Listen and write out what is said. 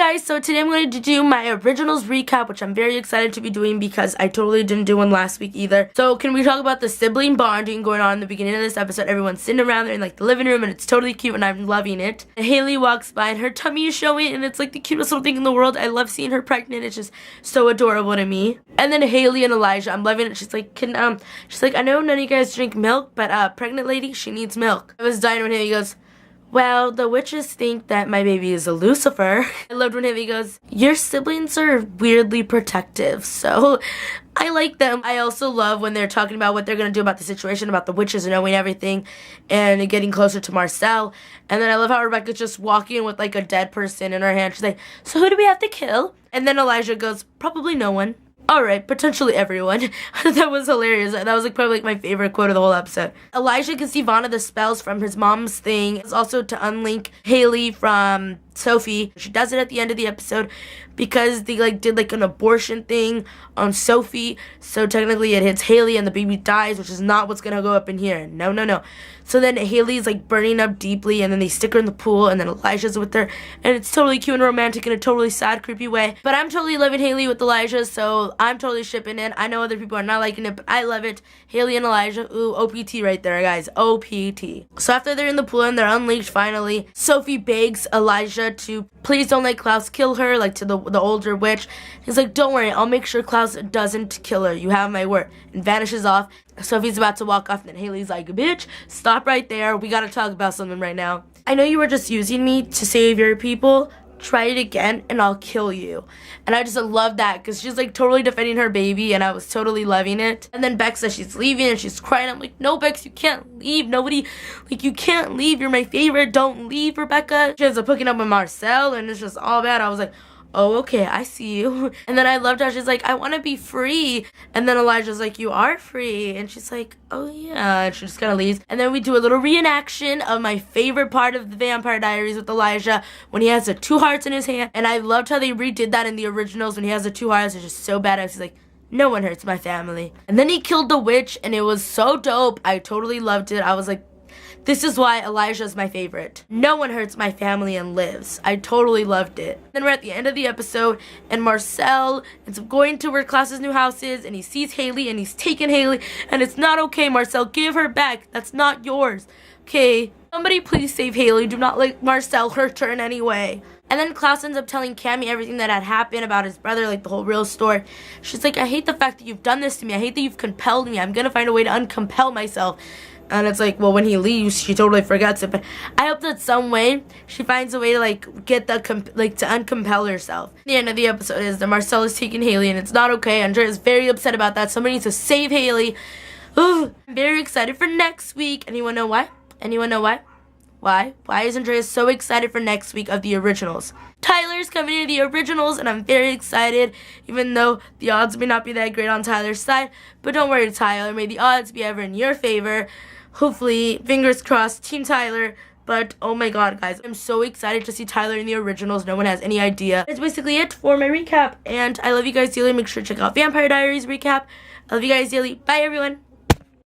guys, so today I'm going to do my originals recap, which I'm very excited to be doing because I totally didn't do one last week either. So can we talk about the sibling bonding going on in the beginning of this episode? Everyone's sitting around there in like the living room and it's totally cute and I'm loving it. And Haley walks by and her tummy is showing and it's like the cutest little thing in the world. I love seeing her pregnant. It's just so adorable to me. And then Haley and Elijah, I'm loving it. She's like, I know none of you guys drink milk, but pregnant lady, she needs milk. I was dying when Haley goes, well, the witches think that my baby is a Lucifer. I loved when Haley goes, your siblings are weirdly protective, so I like them. I also love when they're talking about what they're going to do about the situation, about the witches knowing everything and getting closer to Marcel. And then I love how Rebecca's just walking with like a dead person in her hand. She's like, so who do we have to kill? And then Elijah goes, probably no one. Alright, potentially everyone. That was hilarious. That was like probably like my favorite quote of the whole episode. Elijah can see Vanna the spells from his mom's thing. It's also to unlink Haley from Sophie. She does it at the end of the episode because they like did like an abortion thing on Sophie. So technically it hits Haley and the baby dies, which is not what's gonna go up in here. No. So then Haley's like burning up deeply and then they stick her in the pool and then Elijah's with her and it's totally cute and romantic in a totally sad, creepy way. But I'm totally loving Haley with Elijah, so I'm totally shipping it. I know other people are not liking it, but I love it. Haley and Elijah, ooh, OPT right there, guys. OPT. So after they're in the pool and they're unleashed finally, Sophie begs Elijah to please don't let Klaus kill her, like to the older witch. He's like, don't worry, I'll make sure Klaus doesn't kill her. You have my word. And vanishes off. Sophie's about to walk off and then Haley's like, bitch, stop right there. We gotta talk about something right now. I know you were just using me to save your people. Try it again and I'll kill you. And I just love that because she's like totally defending her baby and I was totally loving it. And then Bex says she's leaving and she's crying. I'm like, no, Bex, you can't leave. Nobody, like, you can't leave. You're my favorite. Don't leave, Rebecca. She ends up hooking up with Marcel and it's just all bad. I was like, oh, okay, I see you. And then I loved how she's like, I want to be free. And then Elijah's like, you are free. And she's like, oh yeah. And she just kind of leaves. And then we do a little reenaction of my favorite part of the Vampire Diaries with Elijah when he has the 2 hearts in his hand. And I loved how they redid that in the originals when he has the 2 hearts. It's just so badass. He's like, no one hurts my family. And then he killed the witch and it was so dope. I totally loved it. I was like, this is why Elijah is my favorite. No one hurts my family and lives. I totally loved it. Then we're at the end of the episode and Marcel ends up going to where Klaus's new house is and he sees Haley and he's taking Haley and it's not okay, Marcel. Give her back. That's not yours. Okay? Somebody please save Haley. Do not let Marcel hurt her in any way. And then Klaus ends up telling Cammy everything that had happened about his brother, like the whole real story. She's like, I hate the fact that you've done this to me. I hate that you've compelled me. I'm gonna find a way to uncompel myself. And it's like, well, when he leaves, she totally forgets it. But I hope that some way she finds a way to like get the to uncompel herself. The end of the episode is that Marcel is taking Haley, and it's not okay. Andrea is very upset about that. Somebody needs to save Haley. Ooh, I'm very excited for next week. Anyone know why? Anyone know why? Why? Why is Andrea so excited for next week of the originals? Tyler's coming into the originals and I'm very excited, even though the odds may not be that great on Tyler's side. But don't worry, Tyler. May the odds be ever in your favor. Hopefully, fingers crossed, Team Tyler. But oh my god, guys, I'm so excited to see Tyler in the originals. No one has any idea. That's basically it for my recap. And I love you guys dearly. Make sure to check out Vampire Diaries recap. I love you guys dearly. Bye, everyone.